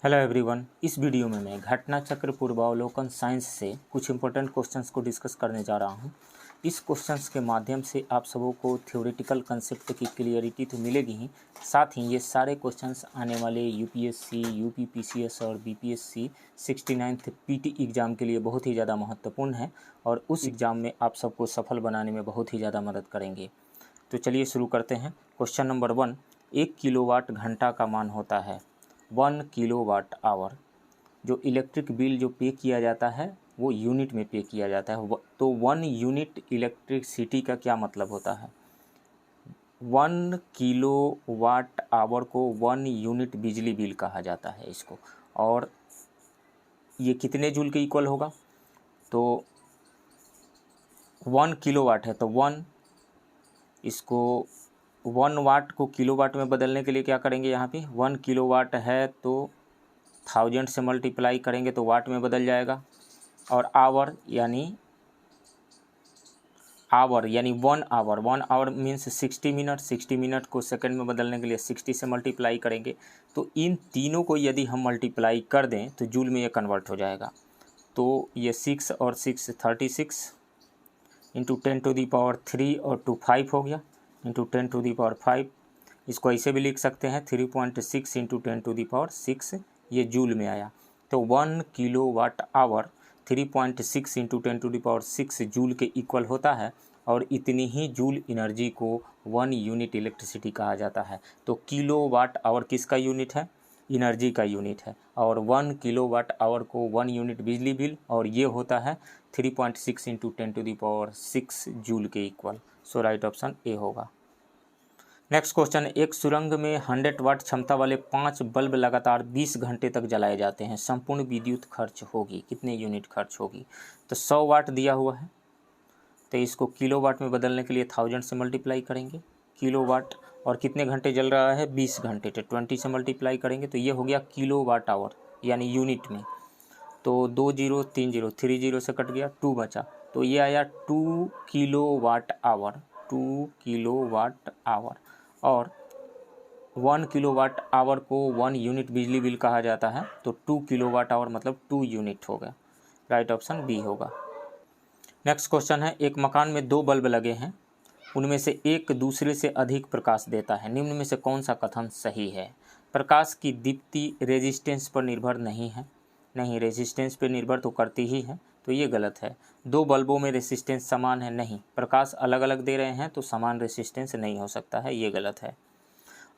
Hello everyone, इस video में मैं घटना चक्र पूर्वावलोकन साइंस से कुछ इंपॉर्टेंट क्वेश्चंस को डिस्कस करने जा रहा हूं। इस क्वेश्चंस के माध्यम से आप सबों को थ्योरेटिकल कंसेप्ट की क्लियरिटी तो मिलेगी ही, साथ ही ये सारे क्वेश्चंस आने वाले यूपीएससी, यूपीपीसीएस और बीपीएससी 69th पीटी एग्ज़ाम के लिए बहुत ही ज़्यादा महत्वपूर्ण है और उस एग्ज़ाम में आप सबको सफल बनाने में बहुत ही ज़्यादा मदद करेंगे। तो चलिए शुरू करते हैं। क्वेश्चन नंबर 1, 1 किलोवाट घंटा का मान होता है 1 किलोवाट आवर। जो इलेक्ट्रिक बिल जो पे किया जाता है वो यूनिट में पे किया जाता है। तो 1 यूनिट इलेक्ट्रिसिटी का क्या मतलब होता है? 1 किलोवाट आवर को 1 यूनिट बिजली बिल कहा जाता है इसको। और ये कितने जूल के इक्वल होगा? तो 1 किलोवाट है तो 1, इसको 1 वाट को किलोवाट में बदलने के लिए क्या करेंगे? यहाँ पे 1 किलोवाट है तो 1000 से मल्टीप्लाई करेंगे तो वाट में बदल जाएगा। और आवर यानी 1 आवर मीन्स 60 मिनट। 60 मिनट को सेकंड में बदलने के लिए 60 से मल्टीप्लाई करेंगे। तो इन तीनों को यदि हम मल्टीप्लाई कर दें तो जूल में ये कन्वर्ट हो जाएगा। तो ये 6 और 6 36 इंटू 10⁻³ और 2 5 हो गया, इंटू 10⁻5। इसको ऐसे भी लिख सकते हैं 3.6 इंटू 10⁻6, ये जूल में आया। तो 1 किलोवाट आवर 3.6 इंटू 10⁻6 जूल के इक्वल होता है और इतनी ही जूल एनर्जी को 1 यूनिट इलेक्ट्रिसिटी कहा जाता है। तो किलोवाट आवर किसका यूनिट है? एनर्जी का यूनिट है। और 1 किलोवाट आवर को 1 यूनिट बिजली बिल, और ये होता है 3.6 इंटू 10⁻6 जूल के equal. So right option A होगा। नेक्स्ट क्वेश्चन, एक सुरंग में 100 वाट क्षमता वाले 5 बल्ब लगातार 20 घंटे तक जलाए जाते हैं। संपूर्ण विद्युत खर्च होगी, कितने यूनिट खर्च होगी? तो 100 वाट दिया हुआ है तो इसको किलोवाट में बदलने के लिए 1000 से मल्टीप्लाई करेंगे। किलोवाट और कितने घंटे जल रहा है? 20 घंटे। तो 20 से मल्टीप्लाई करेंगे तो ये हो गया किलोवाट आवर यानी यूनिट में। तो 2 0 3 0 3 0 से कट गया, 2 बचा, तो ये आया 2 किलोवाट आवर। 2 kilowatt hour. और 1 किलोवाट आवर को 1 यूनिट बिजली बिल कहा जाता है। तो 2 किलोवाट आवर मतलब 2 यूनिट हो गया। राइट ऑप्शन बी होगा। नेक्स्ट क्वेश्चन है, एक मकान में 2 बल्ब लगे हैं, उनमें से एक दूसरे से अधिक प्रकाश देता है। निम्न में से कौन सा कथन सही है? प्रकाश की दीप्ति रेजिस्टेंस पर निर्भर नहीं है। नहीं, रेजिस्टेंस पर निर्भर तो करती ही है, तो ये गलत है। 2 बल्बों में रेजिस्टेंस समान है। नहीं, प्रकाश अलग अलग दे रहे हैं तो समान रेजिस्टेंस नहीं हो सकता है, ये गलत है।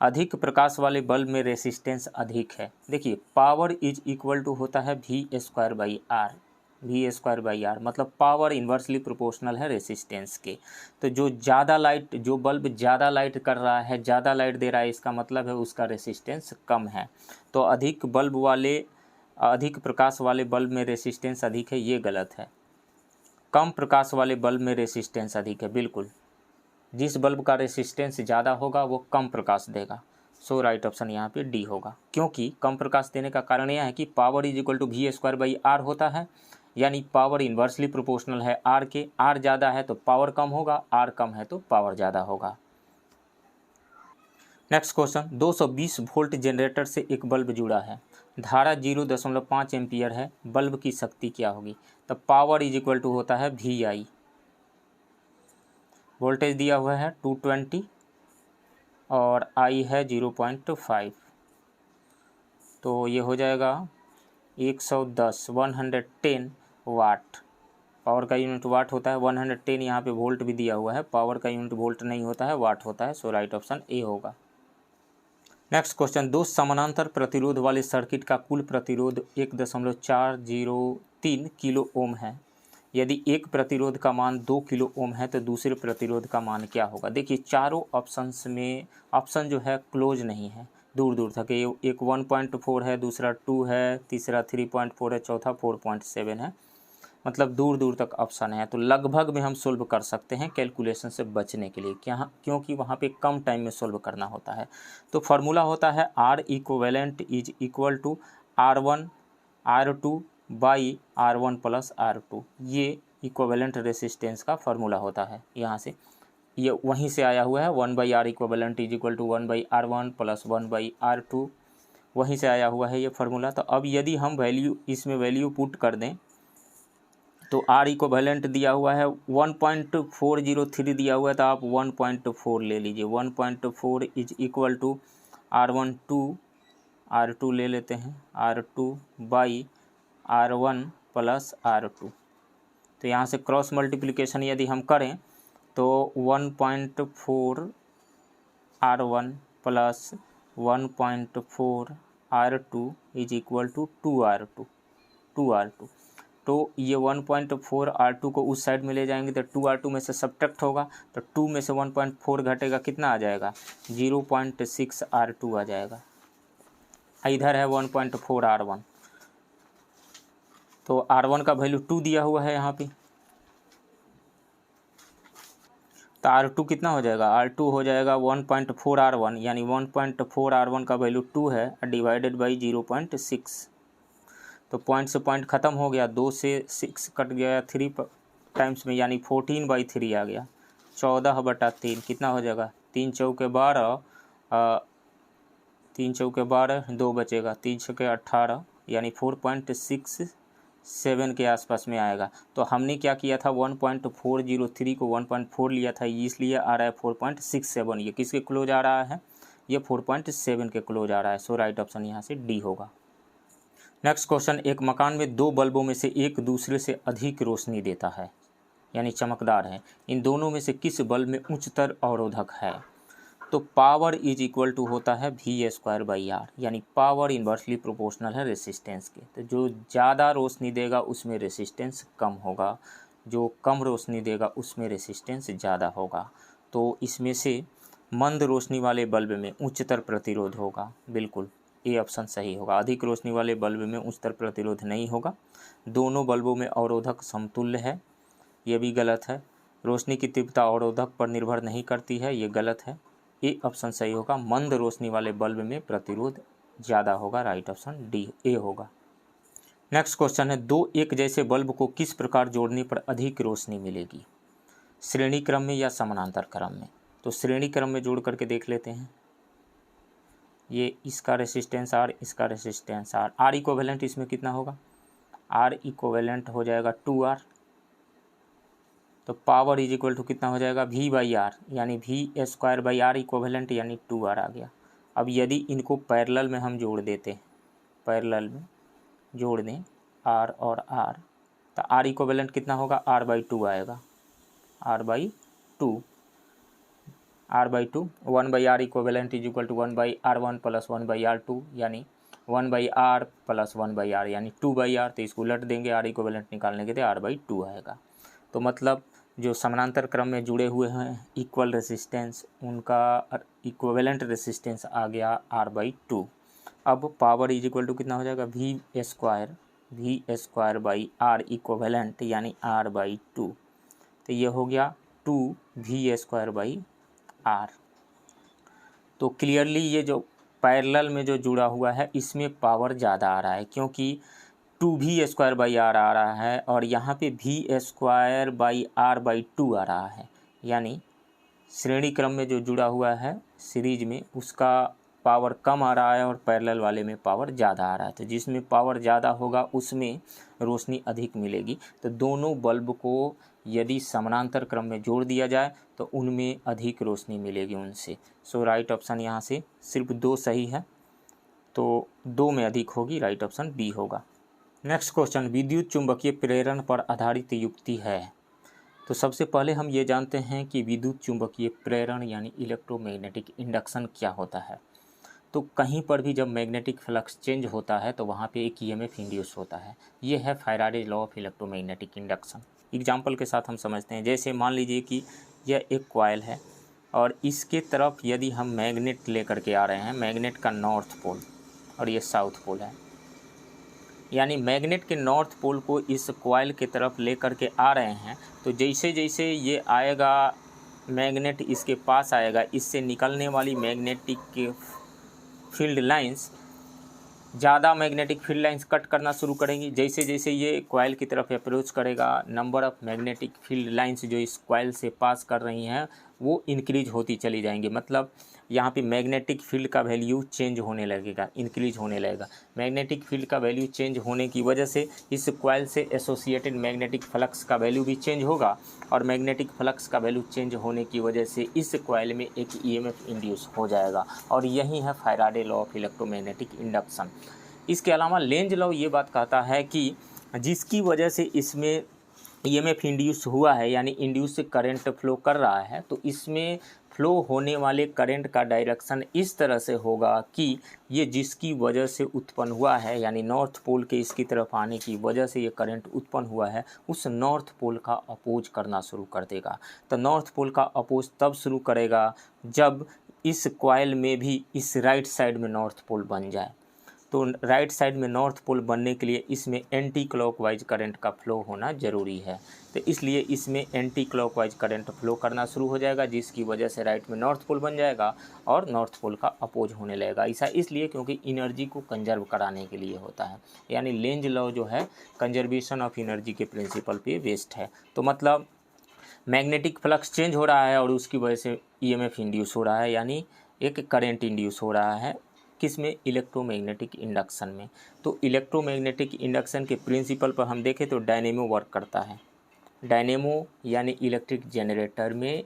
अधिक प्रकाश वाले बल्ब में रेजिस्टेंस अधिक है। देखिए, पावर इज इक्वल टू होता है V²/R। V²/R मतलब पावर इन्वर्सली प्रोपोर्शनल है रेजिस्टेंस के। तो जो ज़्यादा लाइट, जो बल्ब ज़्यादा लाइट कर रहा है, ज़्यादा लाइट दे रहा है, इसका मतलब है उसका रेजिस्टेंस कम है। तो अधिक प्रकाश वाले बल्ब में रेजिस्टेंस अधिक है, ये गलत है। कम प्रकाश वाले बल्ब में रेजिस्टेंस अधिक है, बिल्कुल। जिस बल्ब का रेजिस्टेंस ज़्यादा होगा वो कम प्रकाश देगा। सो राइट ऑप्शन यहाँ पे डी होगा, क्योंकि कम प्रकाश देने का कारण यह है कि power is equal to V²/R होता है, यानी पावर इन्वर्सली प्रोपोर्शनल है R के। R ज़्यादा है तो पावर कम होगा, R कम है तो पावर ज़्यादा होगा। नेक्स्ट क्वेश्चन, 220 वोल्ट जनरेटर से एक बल्ब जुड़ा है, धारा 0.5 एम्पियर है, बल्ब की शक्ति क्या होगी? तो पावर इज इक्वल टू होता है VI। वोल्टेज दिया हुआ है 220 और I है 0.5, तो ये हो जाएगा 110 वाट। पावर का यूनिट वाट होता है। 110 यहाँ पे वोल्ट भी दिया हुआ है, पावर का यूनिट वोल्ट नहीं होता है, वाट होता है। सो राइट ऑप्शन ए होगा। नेक्स्ट क्वेश्चन, 2 समानांतर प्रतिरोध वाले सर्किट का कुल प्रतिरोध 1.403 किलो ओम है। यदि एक प्रतिरोध का मान 2 किलो ओम है तो दूसरे प्रतिरोध का मान क्या होगा? देखिए, चारों ऑप्शंस में ऑप्शन जो है क्लोज नहीं है, दूर दूर तक। एक 1.4 है, दूसरा 2 है, तीसरा 3.4 है, चौथा 4.7 है, मतलब दूर दूर तक ऑप्शन है। तो लगभग में हम सोल्व कर सकते हैं कैलकुलेशन से बचने के लिए, क्योंकि वहाँ पे कम टाइम में सोल्व करना होता है। तो फार्मूला होता है R equivalent is equal to R1 R2/R1 + R2। ये इक्विवेलेंट रेसिस्टेंस का फार्मूला होता है। यहाँ से ये वहीं से आया हुआ है, 1/R equivalent is equal to 1/R1 + 1/R2 वहीं से आया हुआ है ये फार्मूला। तो अब यदि हम वैल्यू इसमें वैल्यू पुट कर दें तो R इक्विवेलेंट दिया हुआ है 1.403 दिया हुआ है, तो आप 1.4 ले लीजिए। 1.4 इज इक्वल टू R2 ले लेते हैं, R2 by R1 plus R2। तो यहाँ से क्रॉस मल्टीप्लिकेशन यदि हम करें तो 1.4 R1 plus 1.4 R2 is equal to 2R2। तो ये 1.4 R2 को उस साइड में ले जाएंगे तो 2R2 में से सब्ट्रैक्ट होगा, तो 2 में से 1.4 घटेगा, कितना आ जाएगा 0.6 R2 आ जाएगा। इधर है 1.4 R1, तो R1 का वैल्यू 2 दिया हुआ है यहाँ पे, तो R2 कितना हो जाएगा, R2 हो जाएगा 1.4 R1, यानी 1.4 R1 का वैल्यू 2 है डिवाइडेड बाई 0.6। तो पॉइंट से पॉइंट ख़त्म हो गया, 2 से 6 कट गया 3 टाइम्स में, यानी 14/3 आ गया, 14/3 कितना हो जाएगा, 3 चौके 12, 3 चौके 12, 2 बचेगा, 3 छके 18, यानी 4.67 के आसपास में आएगा। तो हमने क्या किया था 1.403 को 1.4 लिया था, इसलिए आ रहा है 4.67। ये किसके क्लोज आ रहा है, ये 4.7 के क्लोज आ रहा है। सो राइट ऑप्शन यहाँ से डी होगा। नेक्स्ट क्वेश्चन, एक मकान में 2 बल्बों में से एक दूसरे से अधिक रोशनी देता है, यानी चमकदार है। इन दोनों में से किस बल्ब में उच्चतर अवरोधक है। तो पावर इज इक्वल टू होता है V²/R, यानी पावर इन्वर्सली प्रोपोर्शनल है रेसिस्टेंस के। तो जो ज़्यादा रोशनी देगा उसमें रेसिस्टेंस कम होगा, जो कम रोशनी देगा उसमें रेसिस्टेंस ज़्यादा होगा। तो इसमें से मंद रोशनी वाले बल्ब में उच्चतर प्रतिरोध होगा, बिल्कुल ए ऑप्शन सही होगा। अधिक रोशनी वाले बल्ब में उच्चतर प्रतिरोध नहीं होगा। दोनों बल्बों में अवरोधक समतुल्य है, ये भी गलत है। रोशनी की तीव्रता अवरोधक पर निर्भर नहीं करती है, ये गलत है। ए ऑप्शन सही होगा, मंद रोशनी वाले बल्ब में प्रतिरोध ज़्यादा होगा, राइट ऑप्शन डी ए होगा। नेक्स्ट क्वेश्चन है, 2 एक जैसे बल्ब को किस प्रकार जोड़ने पर अधिक रोशनी मिलेगी, श्रेणी क्रम में या समानांतर क्रम में। तो श्रेणी क्रम में जोड़ करके देख लेते हैं। ये इसका रेसिस्टेंस R, इसका रेसिस्टेंस R, R इक्विवेलेंट इसमें कितना होगा, R इक्विवेलेंट हो जाएगा 2R। तो पावर इज इक्वल टू कितना हो जाएगा V/R, यानी V²/R इक्विवेलेंट, यानी 2R आ गया। अब यदि इनको पैरेलल में हम जोड़ देते, पैरेलल में जोड़ दें R और R, तो R इक्विवेलेंट कितना होगा, R/2 आएगा, R/2, 1/R equivalent is equal to 1/R1 plus 1/R2, यानी 1/R प्लस 1/R, यानी 2/R। तो इसको उलट देंगे, R इक्विवेलेंट निकालने के लिए R/2 आएगा। तो मतलब जो समानांतर क्रम में जुड़े हुए हैं इक्वल रेसिस्टेंस, उनका इक्विवेलेंट रेसिस्टेंस आ गया R/2। अब पावर इज इक्वल टू कितना हो जाएगा, V²/R इक्विवेलेंट, यानी R/2। तो ये हो गया 2V²/R। तो क्लियरली ये जो पैरेलल में जो जुड़ा हुआ है इसमें पावर ज़्यादा आ रहा है, क्योंकि 2V²/R आ रहा है और यहाँ पे V²/R/2 आ रहा है, यानी श्रेणी क्रम में जो जुड़ा हुआ है सीरीज में उसका पावर कम आ रहा है और पैरेलल वाले में पावर ज़्यादा आ रहा है। तो जिसमें पावर ज़्यादा होगा उसमें रोशनी अधिक मिलेगी। तो दोनों बल्ब को यदि समानांतर क्रम में जोड़ दिया जाए तो उनमें अधिक रोशनी मिलेगी उनसे। सो राइट ऑप्शन यहाँ से सिर्फ 2 सही है, तो 2 में अधिक होगी, राइट ऑप्शन बी होगा। नेक्स्ट क्वेश्चन, विद्युत चुंबकीय प्रेरण पर आधारित युक्ति है। तो सबसे पहले हम ये जानते हैं कि विद्युत चुंबकीय प्रेरण यानी इलेक्ट्रोमैग्नेटिक इंडक्शन क्या होता है। तो कहीं पर भी जब मैग्नेटिक फ्लक्स चेंज होता है तो वहाँ पे एक EMF इंड्यूस होता है। ये है Faraday law of electromagnetic induction. Example के साथ हम समझते हैं, जैसे मान लीजिए कि यह एक कॉइल है और इसके तरफ यदि हम मैग्नेट लेकर के आ रहे हैं, मैग्नेट का नॉर्थ पोल और ये साउथ पोल है, यानी मैग्नेट के नॉर्थ पोल को इस कॉइल की तरफ लेकर के आ रहे हैं, तो जैसे जैसे ये आएगा मैग्नेट इसके पास आएगा, इससे निकलने वाली मैग्नेटिक फील्ड लाइंस ज़्यादा मैग्नेटिक फील्ड लाइंस कट करना शुरू करेंगी। जैसे जैसे ये कॉइल की तरफ अप्रोच करेगा, number of magnetic field lines जो इस कॉइल से पास कर रही हैं वो इंक्रीज होती चली जाएंगी। मतलब यहाँ पे मैग्नेटिक फील्ड का वैल्यू चेंज होने लगेगा, इंक्रीज होने लगेगा। मैग्नेटिक फील्ड का वैल्यू चेंज होने की वजह से इस कॉइल से एसोसिएटेड मैग्नेटिक फ्लक्स का वैल्यू भी चेंज होगा, और मैग्नेटिक फ्लक्स का वैल्यू चेंज होने की वजह से इस कॉइल में एक ईएमएफ इंड्यूस हो जाएगा, और यही है Faraday law of electromagnetic induction. इसके अलावा लेंज लॉ ये बात कहता है कि जिसकी वजह से इसमें ईएमएफ इंड्यूस हुआ है, यानी इंड्यूस करंट फ्लो कर रहा है, तो इसमें फ्लो होने वाले करंट का डायरेक्शन इस तरह से होगा कि ये जिसकी वजह से उत्पन्न हुआ है, यानी नॉर्थ पोल के इसकी तरफ आने की वजह से ये करंट उत्पन्न हुआ है, उस नॉर्थ पोल का अपोज करना शुरू कर देगा। तो नॉर्थ पोल का अपोज तब शुरू करेगा जब इस कॉइल में भी इस राइट साइड में नॉर्थ पोल बन जाए। तो राइट साइड में नॉर्थ पोल बनने के लिए इसमें एंटी क्लॉकवाइज करंट का फ्लो होना ज़रूरी है। तो इसलिए इसमें एंटी क्लॉकवाइज करंट फ्लो करना शुरू हो जाएगा, जिसकी वजह से राइट में नॉर्थ पोल बन जाएगा और नॉर्थ पोल का अपोज होने लगेगा। ऐसा इसलिए क्योंकि एनर्जी को कंजर्व कराने के लिए होता है, यानी लेंज लॉ जो है कंजर्वेशन ऑफ एनर्जी के प्रिंसिपल पे बेस्ड है। तो मतलब मैग्नेटिक फ्लक्स चेंज हो रहा है और उसकी वजह से ईएमएफ इंड्यूस हो रहा है, यानी एक करंट इंड्यूस हो रहा है, किसमें? इलेक्ट्रोमैग्नेटिक इंडक्शन में। तो इलेक्ट्रोमैग्नेटिक इंडक्शन के प्रिंसिपल पर हम देखें तो डायनेमो वर्क करता है। डायनेमो यानी इलेक्ट्रिक जनरेटर में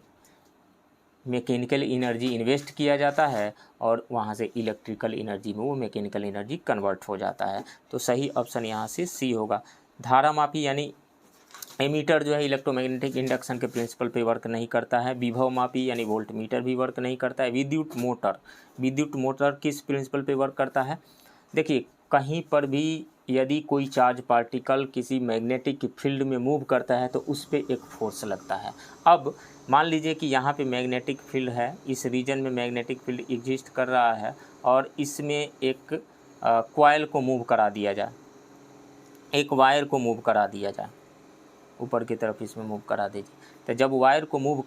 मैकेनिकल एनर्जी इन्वेस्ट किया जाता है और वहाँ से इलेक्ट्रिकल एनर्जी में वो मैकेनिकल एनर्जी कन्वर्ट हो जाता है। तो सही ऑप्शन यहाँ से सी होगा। धारा मापी यानी एमीटर जो है इलेक्ट्रोमैग्नेटिक इंडक्शन के प्रिंसिपल पे वर्क नहीं करता है। विभव मापी यानी वोल्ट मीटर भी वर्क नहीं करता है। विद्युत मोटर किस प्रिंसिपल पे वर्क करता है? देखिए, कहीं पर भी यदि कोई चार्ज पार्टिकल किसी मैग्नेटिक फील्ड में मूव करता है तो उस पर एक फोर्स लगता है। अब मान लीजिए कि यहाँ पे मैग्नेटिक फील्ड है, इस रीजन में मैग्नेटिक फील्ड एग्जिस्ट कर रहा है और इसमें एक कॉइल को मूव करा दिया जाए, एक वायर को मूव करा दिया जाए, ऊपर की तरफ इसमें मूव करा दीजिए। तो जब वायर को मूव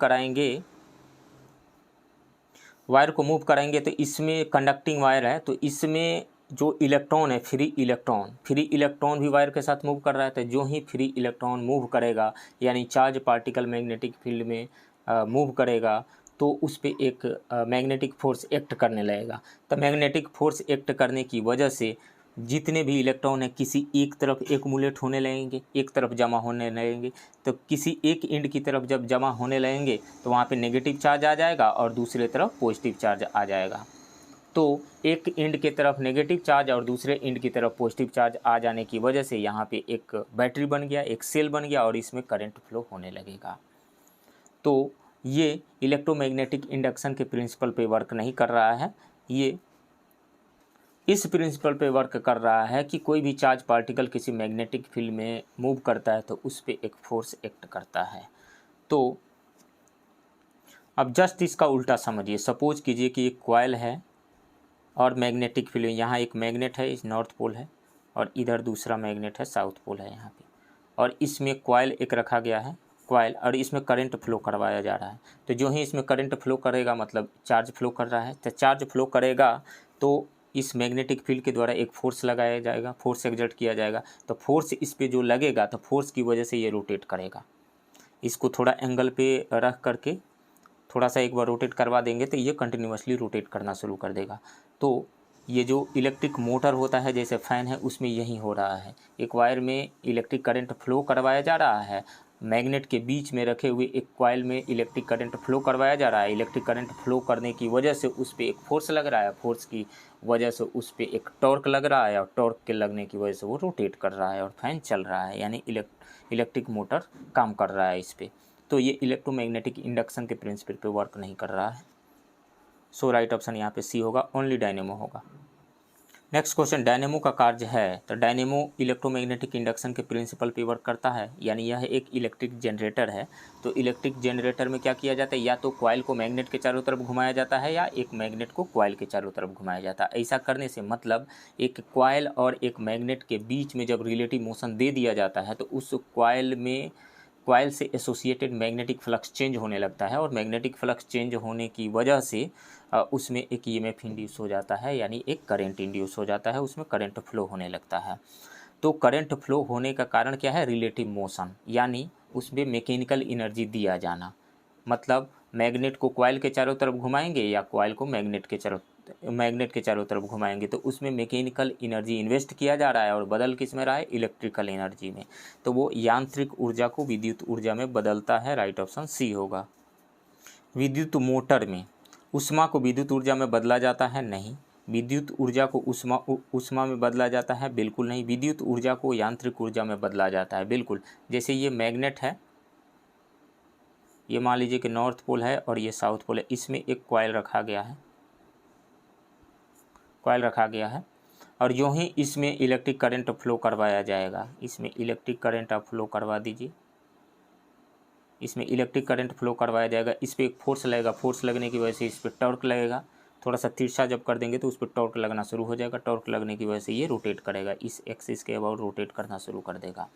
कराएंगे तो इसमें कंडक्टिंग वायर है, तो इसमें जो इलेक्ट्रॉन है, फ्री इलेक्ट्रॉन भी वायर के साथ मूव कर रहा है। तो जो ही फ्री इलेक्ट्रॉन मूव करेगा यानी चार्ज पार्टिकल मैग्नेटिक फील्ड में मूव करेगा तो उस पर एक मैग्नेटिक फोर्स एक्ट करने लगेगा। तो मैग्नेटिक फोर्स एक्ट करने की वजह से जितने भी इलेक्ट्रॉन हैं किसी एक तरफ एक्युमुलेट होने लगेंगे, एक तरफ जमा होने लगेंगे। तो किसी एक एंड की तरफ जब जमा होने लगेंगे तो वहाँ पे नेगेटिव चार्ज आ जाएगा और दूसरे तरफ पॉजिटिव चार्ज आ जाएगा। तो एक एंड के तरफ नेगेटिव चार्ज और दूसरे एंड की तरफ पॉजिटिव चार्ज आ जाने की वजह से यहाँ पे एक बैटरी बन गया, एक सेल बन गया और इसमें करंट फ्लो होने लगेगा। तो ये इलेक्ट्रोमैग्नेटिक इंडक्शन के प्रिंसिपल पे वर्क नहीं कर रहा है, ये इस प्रिंसिपल पे वर्क कर रहा है कि कोई भी चार्ज पार्टिकल किसी मैग्नेटिक फील्ड में मूव करता है तो उस पर एक फोर्स एक्ट करता है। तो अब जस्ट इसका उल्टा समझिए। सपोज कीजिए कि एक कॉइल है और मैग्नेटिक फील्ड, यहाँ एक मैग्नेट है, इस नॉर्थ पोल है और इधर दूसरा मैग्नेट है, साउथ पोल है यहाँ पे, और इसमें कॉइल एक रखा गया है कॉइल, और इसमें करंट फ्लो करवाया जा रहा है। तो जो ही इसमें करंट फ्लो करेगा मतलब चार्ज फ्लो कर रहा है, तो चार्ज फ्लो करेगा तो इस मैग्नेटिक फील्ड के द्वारा एक फोर्स लगाया जाएगा, फोर्स एक्सर्ट किया जाएगा। तो फोर्स इस पे जो लगेगा तो फोर्स की वजह से ये रोटेट करेगा। इसको थोड़ा एंगल पे रख करके थोड़ा सा एक बार रोटेट करवा देंगे तो ये कंटिन्यूसली रोटेट करना शुरू कर देगा। तो ये जो इलेक्ट्रिक मोटर होता है जैसे फ़ैन है उसमें यही हो रहा है, एक वायर में इलेक्ट्रिक करंट फ्लो करवाया जा रहा है, मैग्नेट के बीच में रखे हुए एक कॉइल में इलेक्ट्रिक करंट फ्लो करवाया जा रहा है। इलेक्ट्रिक करंट फ्लो करने की वजह से उस पर एक फोर्स लग रहा है, फोर्स की वजह से उस पर एक टॉर्क लग रहा है और टॉर्क के लगने की वजह से वो रोटेट कर रहा है और फैन चल रहा है, यानी इलेक्ट्रिक मोटर काम कर रहा है इस पर। तो ये इलेक्ट्रोमैग्नेटिक इंडक्शन के प्रिंसिपल पे वर्क नहीं कर रहा है। सो राइट ऑप्शन यहाँ पे सी होगा, ओनली डायनेमो होगा। नेक्स्ट क्वेश्चन, डायनेमो का कार्य है। तो डायनेमो इलेक्ट्रोमैग्नेटिक इंडक्शन के प्रिंसिपल पे वर्क करता है, यानी यह एक इलेक्ट्रिक जनरेटर है। तो इलेक्ट्रिक जनरेटर में क्या किया जाता है, या तो कॉइल को मैग्नेट के चारों तरफ घुमाया जाता है या एक मैग्नेट को कॉइल के चारों तरफ घुमाया जाता है। ऐसा करने से मतलब एक कॉइल और एक मैग्नेट के बीच में जब रिलेटिव मोशन दे दिया जाता है तो उस कॉइल से एसोसिएटेड मैग्नेटिक फ्लक्स चेंज होने लगता है और मैग्नेटिक फ्लक्स चेंज होने की वजह से उसमें एक ईएमएफ इंड्यूस हो जाता है, यानी एक करंट इंड्यूस हो जाता है, उसमें करंट फ्लो होने लगता है। तो करंट फ्लो होने का कारण क्या है, रिलेटिव मोशन, यानी उसमें मैकेनिकल एनर्जी दिया जाना। मतलब मैग्नेट को कॉइल के चारों तरफ घुमाएंगे या कॉइल को मैग्नेट के चारों तरफ घुमाएंगे, तो उसमें मैकेनिकल एनर्जी इन्वेस्ट किया जा रहा है और बदल किस में रहा है, इलेक्ट्रिकल एनर्जी में। तो वो यांत्रिक ऊर्जा को विद्युत ऊर्जा में बदलता है, राइट ऑप्शन सी होगा। विद्युत मोटर में ऊष्मा को विद्युत ऊर्जा में बदला जाता है, नहीं। विद्युत ऊर्जा को ऊष्मा में बदला जाता है, बिल्कुल नहीं। विद्युत ऊर्जा को यांत्रिक ऊर्जा में बदला जाता है, बिल्कुल। जैसे ये मैग्नेट है, ये मान लीजिए कि नॉर्थ पोल है और ये साउथ पोल है, इसमें एक कॉइल रखा गया है, और यूँ ही इसमें इलेक्ट्रिक करंट फ्लो करवाया जाएगा। इसमें इलेक्ट्रिक करंट आप फ्लो करवा दीजिए, इसमें इलेक्ट्रिक करंट फ्लो करवाया जाएगा। इस पर एक फोर्स लगेगा, फोर्स लगने की वजह से इस पर टॉर्क लगेगा। थोड़ा सा तिरछा जब कर देंगे तो उस पर टॉर्क लगना शुरू हो जाएगा। टॉर्क लगने की वजह से ये रोटेट करेगा, इस एक्सिस के अबाउट रोटेट करना शुरू कर देगा।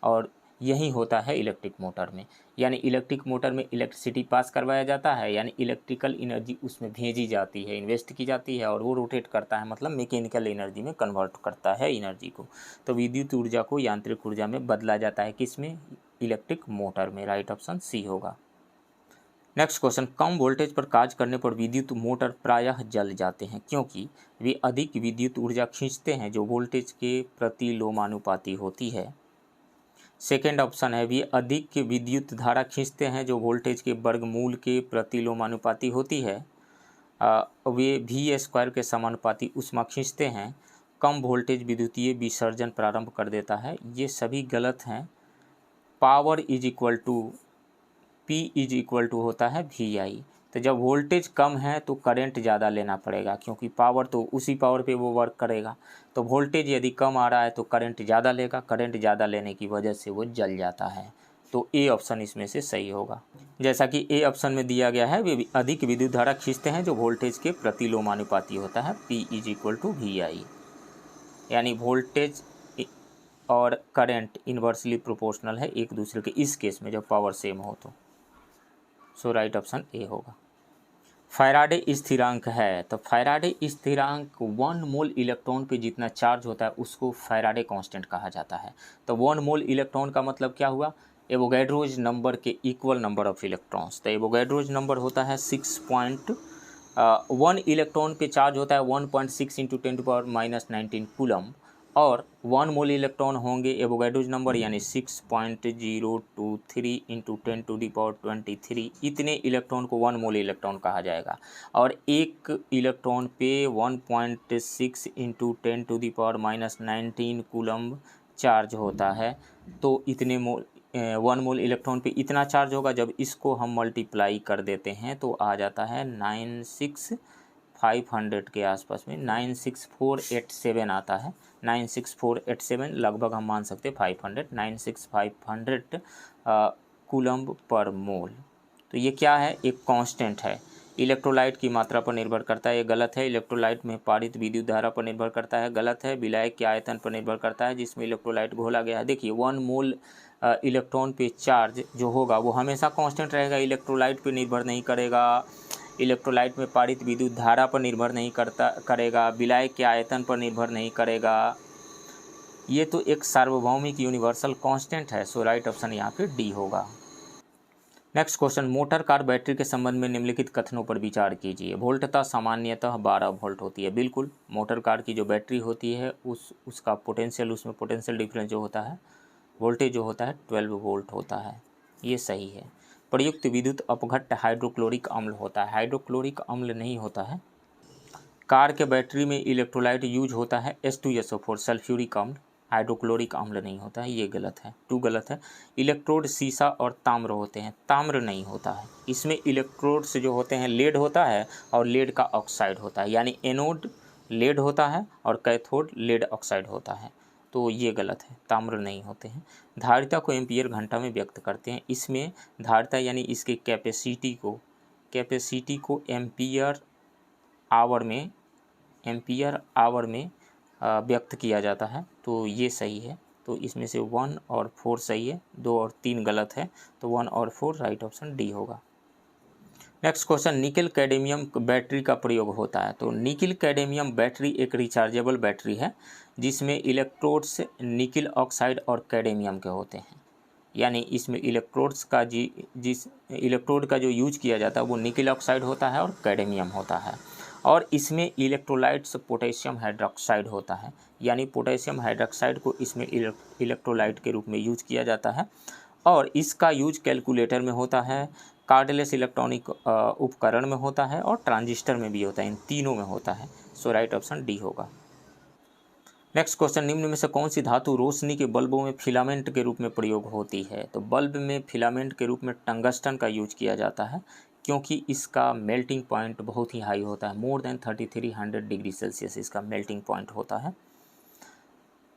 और यही होता है इलेक्ट्रिक मोटर में, यानी इलेक्ट्रिक मोटर में इलेक्ट्रिसिटी पास करवाया जाता है, यानी इलेक्ट्रिकल एनर्जी उसमें भेजी जाती है, इन्वेस्ट की जाती है, और वो रोटेट करता है, मतलब मैकेनिकल एनर्जी में कन्वर्ट करता है एनर्जी को। तो विद्युत ऊर्जा को यांत्रिक ऊर्जा में बदला जाता है, किसमें, इलेक्ट्रिक मोटर में, राइट ऑप्शन सी होगा। नेक्स्ट क्वेश्चन, कम वोल्टेज पर कार्य करने पर विद्युत मोटर प्रायः जल जाते हैं क्योंकि वे अधिक विद्युत ऊर्जा खींचते हैं जो वोल्टेज के प्रतिलोमानुपाती होती है। सेकेंड ऑप्शन है, वे अधिक विद्युत धारा खींचते हैं जो वोल्टेज के वर्गमूल के प्रतिलोमानुपाती होती है। वे V² के समानुपाती ऊष्मा खींचते हैं। कम वोल्टेज विद्युतीय विसर्जन प्रारंभ कर देता है। ये सभी गलत हैं। Power is equal to P is equal to होता है VI। तो जब वोल्टेज कम है तो करंट ज़्यादा लेना पड़ेगा, क्योंकि पावर तो उसी पावर पे वो वर्क करेगा। तो वोल्टेज यदि कम आ रहा है तो करंट ज़्यादा लेगा, करंट ज़्यादा लेने की वजह से वो जल जाता है। तो ए ऑप्शन इसमें से सही होगा। जैसा कि ए ऑप्शन में दिया गया है, वे अधिक विद्युत धारा खींचते हैं जो वोल्टेज के प्रतिलोमानुपाती होता है, P is equal to VI, यानी वोल्टेज और करंट इन्वर्सली प्रोपोर्शनल है एक दूसरे के, इस केस में जब पावर सेम हो तो। सो राइट ऑप्शन ए होगा। फैराडे स्थिरांक है, तो फैराडे स्थिरांक 1 मोल इलेक्ट्रॉन पे जितना चार्ज होता है उसको फैराडे कांस्टेंट कहा जाता है। तो 1 मोल इलेक्ट्रॉन का मतलब क्या हुआ, एवोगैड्रोज नंबर के इक्वल नंबर ऑफ इलेक्ट्रॉन्स। तो एवोगैड्रोज नंबर होता है 6.1 इलेक्ट्रॉन पे चार्ज होता है 1.6 × 10⁻⁻19 कूलम, और 1 मोल इलेक्ट्रॉन होंगे एवोगैड्रोज नंबर यानी 6.023 × 10⁻23। इतने इलेक्ट्रॉन को 1 मोल इलेक्ट्रॉन कहा जाएगा। और एक इलेक्ट्रॉन पे 1.6 × 10⁻⁻19 कूलम चार्ज होता है। तो इतने 1 मोल इलेक्ट्रॉन पे इतना चार्ज होगा। जब इसको हम मल्टीप्लाई कर देते हैं तो आ जाता है 96500 के आसपास में, 96487 आता है। 96487 लगभग हम मान सकते हैं 500, 96500 कूलम पर मोल। तो ये क्या है, एक कांस्टेंट है। इलेक्ट्रोलाइट की मात्रा पर निर्भर करता है, ये गलत है। इलेक्ट्रोलाइट में पारित विद्युत धारा पर निर्भर करता है, गलत है। विलायक के आयतन पर निर्भर करता है जिसमें इलेक्ट्रोलाइट घोला गया है। देखिए 1 मोल इलेक्ट्रॉन पे चार्ज जो होगा वो हमेशा कांस्टेंट रहेगा, इलेक्ट्रोलाइट पे निर्भर नहीं करेगा। इलेक्ट्रोलाइट में पारित विद्युत धारा पर निर्भर नहीं करेगा, विलायक के आयतन पर निर्भर नहीं करेगा। ये तो एक सार्वभौमिक यूनिवर्सल कांस्टेंट है। सो राइट ऑप्शन यहाँ पे डी होगा। Next question, motor car battery के संबंध में निम्नलिखित कथनों पर विचार कीजिए। वोल्टता सामान्यतः 12 वोल्ट होती है। बिल्कुल, मोटर कार की जो बैटरी होती है उसका पोटेंशियल, उसमें पोटेंशियल डिफरेंस जो होता है, वोल्टेज जो होता है 12 वोल्ट होता है। ये सही है। प्रयुक्त विद्युत अपघट्ट हाइड्रोक्लोरिक अम्ल होता है, हाइड्रोक्लोरिक अम्ल नहीं होता है। कार के बैटरी में इलेक्ट्रोलाइट यूज होता है H2SO4 सल्फ्यूरिक अम्ल, हाइड्रोक्लोरिक अम्ल नहीं होता है। ये गलत है, 2 गलत है। इलेक्ट्रोड शीशा और ताम्र होते हैं, ताम्र नहीं होता है। इसमें इलेक्ट्रोड्स जो होते हैं लेड होता है और लेड का ऑक्साइड होता है, यानी एनोड लेड होता है और कैथोड लेड ऑक्साइड होता है। तो ये गलत है, ताम्र नहीं होते हैं। धारिता को एम्पियर घंटा में व्यक्त करते हैं। इसमें धारिता यानी इसके कैपेसिटी को एम्पियर आवर में व्यक्त किया जाता है। तो ये सही है। तो इसमें से 1 और 4 सही है, 2 और 3 गलत है। तो 1 और 4 राइट ऑप्शन डी होगा। Next question, nickel cadmium battery का प्रयोग होता है। तो निकिल कैडमियम बैटरी एक रिचार्जेबल बैटरी है जिसमें इलेक्ट्रोड्स निकिल ऑक्साइड और कैडमियम के होते हैं। यानी इसमें इलेक्ट्रोड्स का जिस इलेक्ट्रोड का जो यूज किया जाता है वो निकल ऑक्साइड होता है और कैडमियम होता है। और इसमें इलेक्ट्रोलाइट्स पोटेशियम हाइड्रोक्साइड होता है, यानी पोटेशियम हाइड्रोक्साइड को इसमें इलेक्ट्रोलाइट के रूप में यूज किया जाता है। और इसका यूज कैलकुलेटर में होता है, कार्डलेस इलेक्ट्रॉनिक उपकरण में होता है और ट्रांजिस्टर में भी होता है, इन तीनों में होता है। सो राइट ऑप्शन डी होगा। नेक्स्ट क्वेश्चन, निम्न में से कौन सी धातु रोशनी के बल्बों में फिलामेंट के रूप में प्रयोग होती है? तो बल्ब में फिलामेंट के रूप में टंगस्टन का यूज किया जाता है, क्योंकि इसका मेल्टिंग पॉइंट बहुत ही हाई होता है, मोर देन 3300 डिग्री सेल्सियस इसका मेल्टिंग पॉइंट होता है।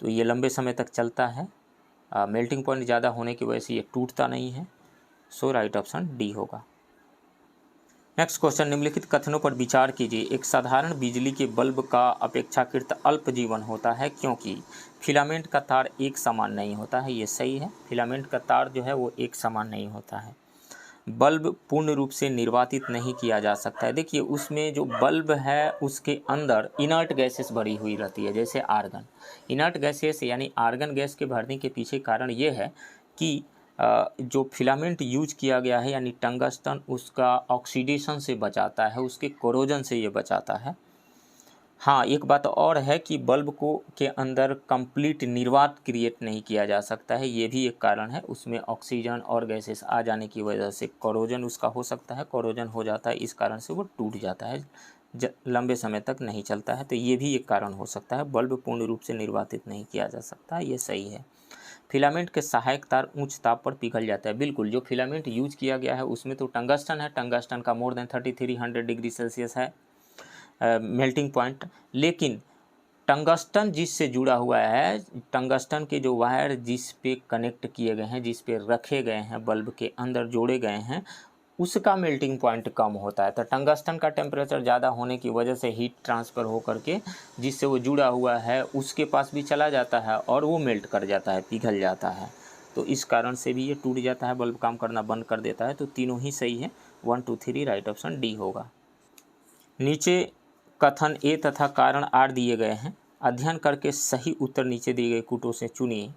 तो ये लंबे समय तक चलता है, मेल्टिंग पॉइंट ज़्यादा होने की वजह से ये टूटता नहीं है। सो राइट ऑप्शन डी होगा। नेक्स्ट क्वेश्चन, निम्नलिखित कथनों पर विचार कीजिए। एक साधारण बिजली के बल्ब का अपेक्षाकृत अल्प जीवन होता है क्योंकि फिलामेंट का तार एक समान नहीं होता है। ये सही है, फिलामेंट का तार जो है वो एक समान नहीं होता है। बल्ब पूर्ण रूप से निर्वातित नहीं किया जा सकता है। देखिए उसमें जो बल्ब है उसके अंदर इनर्ट गैसेस भरी हुई रहती है, जैसे आर्गन। इनर्ट गैसेस यानी आर्गन गैस के भरने के पीछे कारण ये है कि जो फिलामेंट यूज किया गया है यानी टंगस्टन, उसका ऑक्सीडेशन से बचाता है, उसके कोरोजन से ये बचाता है। हाँ, एक बात और है कि बल्ब को के अंदर कंप्लीट निर्वात क्रिएट नहीं किया जा सकता है, ये भी एक कारण है। उसमें ऑक्सीजन और गैसेस आ जाने की वजह से कोरोजन उसका हो सकता है, कोरोजन हो जाता है, इस कारण से वो टूट जाता है, लंबे समय तक नहीं चलता है। तो ये भी एक कारण हो सकता है, बल्ब पूर्ण रूप से निर्वातित नहीं किया जा सकता, ये सही है। फिलामेंट के सहायक तार उच्च ताप पर पिघल जाता है। बिल्कुल, जो फिलामेंट यूज किया गया है उसमें तो टंगस्टन है, टंगस्टन का मोर देन 3300 डिग्री सेल्सियस है मेल्टिंग पॉइंट। लेकिन टंगस्टन जिससे जुड़ा हुआ है, टंगस्टन के जो वायर जिस पे कनेक्ट किए गए हैं, जिस पे रखे गए हैं, बल्ब के अंदर जोड़े गए हैं, उसका मेल्टिंग पॉइंट कम होता है। तो टंगस्टन का टेम्परेचर ज़्यादा होने की वजह से हीट ट्रांसफ़र हो करके जिससे वो जुड़ा हुआ है उसके पास भी चला जाता है और वो मेल्ट कर जाता है, पिघल जाता है। तो इस कारण से भी ये टूट जाता है, बल्ब काम करना बंद कर देता है। तो तीनों ही सही है, 1 2 3 राइट ऑप्शन डी होगा। नीचे कथन ए तथा कारण आर दिए गए हैं, अध्ययन करके सही उत्तर नीचे दिए गए कूटों से चुनिए।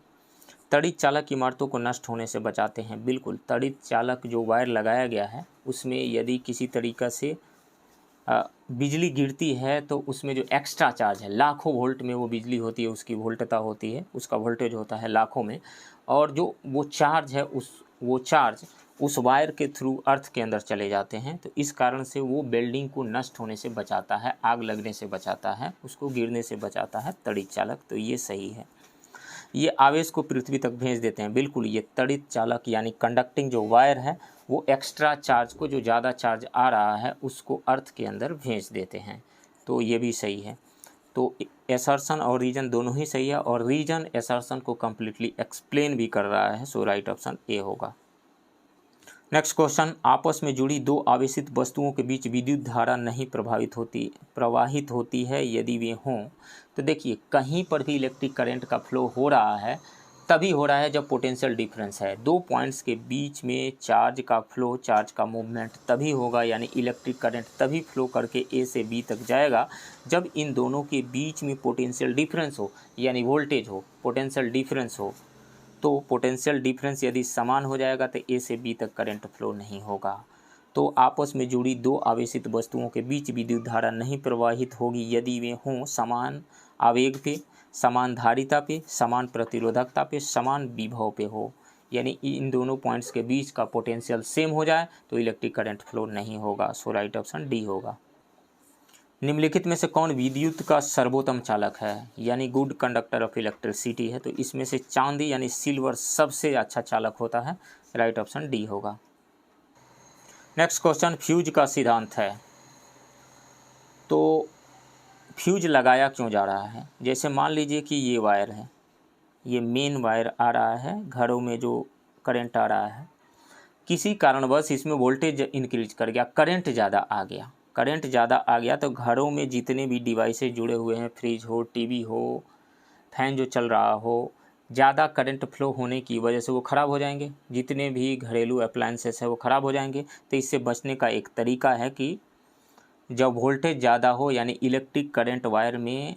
तड़ित चालक इमारतों को नष्ट होने से बचाते हैं। बिल्कुल, तड़ित चालक जो वायर लगाया गया है उसमें यदि किसी तरीक़ा से बिजली गिरती है तो उसमें जो एक्स्ट्रा चार्ज है, लाखों वोल्ट में वो बिजली होती है, उसकी वोल्टता होती है, उसका वोल्टेज होता है लाखों में, और जो वो चार्ज है वो चार्ज उस वायर के थ्रू अर्थ के अंदर चले जाते हैं। तो इस कारण से वो बिल्डिंग को नष्ट होने से बचाता है, आग लगने से बचाता है, उसको गिरने से बचाता है तड़ित चालक। तो ये सही है। ये आवेश को पृथ्वी तक भेज देते हैं। बिल्कुल, ये तड़ित चालक यानी कंडक्टिंग जो वायर है वो एक्स्ट्रा चार्ज को, जो ज़्यादा चार्ज आ रहा है उसको अर्थ के अंदर भेज देते हैं। तो ये भी सही है। तो एसर्शन और रीजन दोनों ही सही है, और रीजन एसर्शन को कम्प्लीटली एक्सप्लेन भी कर रहा है। सो राइट ऑप्शन ए होगा। नेक्स्ट क्वेश्चन, आपस में जुड़ी दो आवेशित वस्तुओं के बीच विद्युत धारा नहीं प्रवाहित होती है यदि वे हों। तो देखिए कहीं पर भी इलेक्ट्रिक करंट का फ्लो हो रहा है तभी हो रहा है जब पोटेंशियल डिफरेंस है। दो पॉइंट्स के बीच में चार्ज का फ्लो, चार्ज का मूवमेंट तभी होगा, यानी इलेक्ट्रिक करंट तभी फ्लो करके ए से बी तक जाएगा जब इन दोनों के बीच में पोटेंशियल डिफरेंस हो, यानी वोल्टेज हो, पोटेंशियल डिफरेंस हो। तो पोटेंशियल डिफरेंस यदि समान हो जाएगा तो ए से बी तक करंट फ्लो नहीं होगा। तो आपस में जुड़ी दो आवेशित वस्तुओं के बीच विद्युत धारा नहीं प्रवाहित होगी यदि वे हों समान आवेग पे, समान धारिता पे, समान प्रतिरोधकता पे, समान विभव पे हो, यानी इन दोनों पॉइंट्स के बीच का पोटेंशियल सेम हो जाए तो इलेक्ट्रिक करंट फ्लो नहीं होगा। सो राइट ऑप्शन डी होगा। निम्नलिखित में से कौन विद्युत का सर्वोत्तम चालक है, यानी गुड कंडक्टर ऑफ इलेक्ट्रिसिटी है? तो इसमें से चांदी यानी सिल्वर सबसे अच्छा चालक होता है। राइट ऑप्शन डी होगा। नेक्स्ट क्वेश्चन, फ्यूज का सिद्धांत है। तो फ्यूज लगाया क्यों जा रहा है? जैसे मान लीजिए कि ये वायर है, ये मेन वायर आ रहा है, घरों में जो करंट आ रहा है, किसी कारणवश इसमें वोल्टेज इंक्रीज कर गया, करंट ज़्यादा आ गया, करंट ज़्यादा आ गया तो घरों में जितने भी डिवाइसेज जुड़े हुए हैं, फ्रिज हो, टीवी हो, फैन जो चल रहा हो, ज़्यादा करंट फ्लो होने की वजह से वो ख़राब हो जाएंगे। जितने भी घरेलू अप्लायंसेस है वो ख़राब हो जाएंगे। तो इससे बचने का एक तरीका है कि जब वोल्टेज ज़्यादा हो, यानी इलेक्ट्रिक करंट वायर में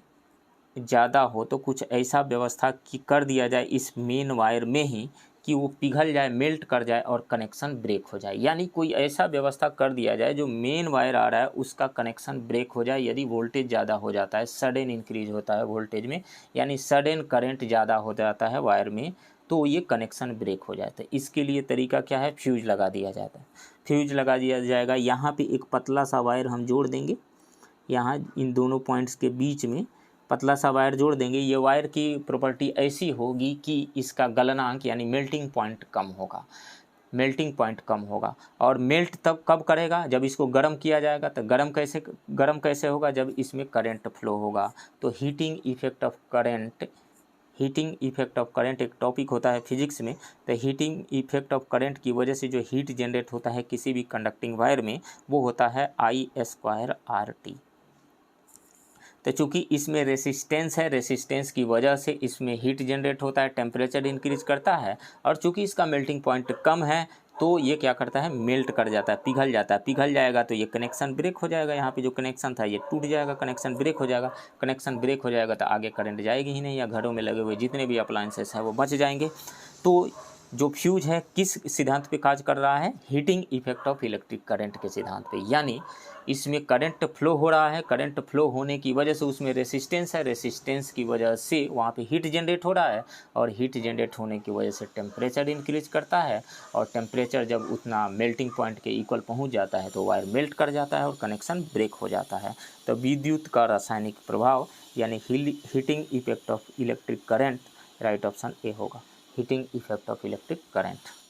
ज़्यादा हो, तो कुछ ऐसा व्यवस्था की कर दिया जाए इस मेन वायर में ही कि वो पिघल जाए, मेल्ट कर जाए और कनेक्शन ब्रेक हो जाए। यानी कोई ऐसा व्यवस्था कर दिया जाए जो मेन वायर आ रहा है उसका कनेक्शन ब्रेक हो जाए यदि वोल्टेज ज़्यादा हो जाता है, सडन इंक्रीज होता है वोल्टेज में, यानी सडन करंट ज़्यादा हो जाता है वायर में, तो ये कनेक्शन ब्रेक हो जाता है। इसके लिए तरीका क्या है, फ्यूज लगा दिया जाता है। फ्यूज लगा दिया जाएगा, यहाँ पे एक पतला सा वायर हम जोड़ देंगे, यहाँ इन दोनों पॉइंट्स के बीच में पतला सा वायर जोड़ देंगे। ये वायर की प्रॉपर्टी ऐसी होगी कि इसका गलनांक यानी मेल्टिंग पॉइंट कम होगा, मेल्टिंग पॉइंट कम होगा। और मेल्ट तब कब करेगा, जब इसको गर्म किया जाएगा। तो गर्म कैसे होगा, जब इसमें करंट फ्लो होगा। तो heating effect of current, heating effect of current एक टॉपिक होता है फिजिक्स में। तो हीटिंग इफेक्ट ऑफ करंट की वजह से जो हीट जनरेट होता है किसी भी कंडक्टिंग वायर में, वो होता है I²RT। तो चूँकि इसमें रेसिस्टेंस है, रेसिस्टेंस की वजह से इसमें हीट जनरेट होता है, टेम्परेचर इंक्रीज करता है। और चूँकि इसका मेल्टिंग पॉइंट कम है तो ये क्या करता है, मेल्ट कर जाता है, पिघल जाता है। पिघल जाएगा तो ये कनेक्शन ब्रेक हो जाएगा, यहाँ पे जो कनेक्शन था ये टूट जाएगा, कनेक्शन ब्रेक हो जाएगा। कनेक्शन ब्रेक हो जाएगा तो आगे करंट जाएगी ही नहीं, या घरों में लगे हुए जितने भी अप्लायंसेस हैं वो बच जाएंगे। तो जो फ्यूज है किस सिद्धांत पे काज कर रहा है, heating effect of electric current के सिद्धांत पे। यानी इसमें करंट फ्लो हो रहा है, करंट फ्लो होने की वजह से उसमें रेसिस्टेंस है, रेसिस्टेंस की वजह से वहाँ पे हीट जनरेट हो रहा है, और हीट जनरेट होने की वजह से टेम्परेचर इंक्रीज करता है। और टेम्परेचर जब उतना मेल्टिंग पॉइंट के इक्वल पहुँच जाता है तो वायर मेल्ट कर जाता है और कनेक्शन ब्रेक हो जाता है। तो विद्युत का रासायनिक प्रभाव यानी heating effect of electric current, right option A होगा, heating effect of electric current.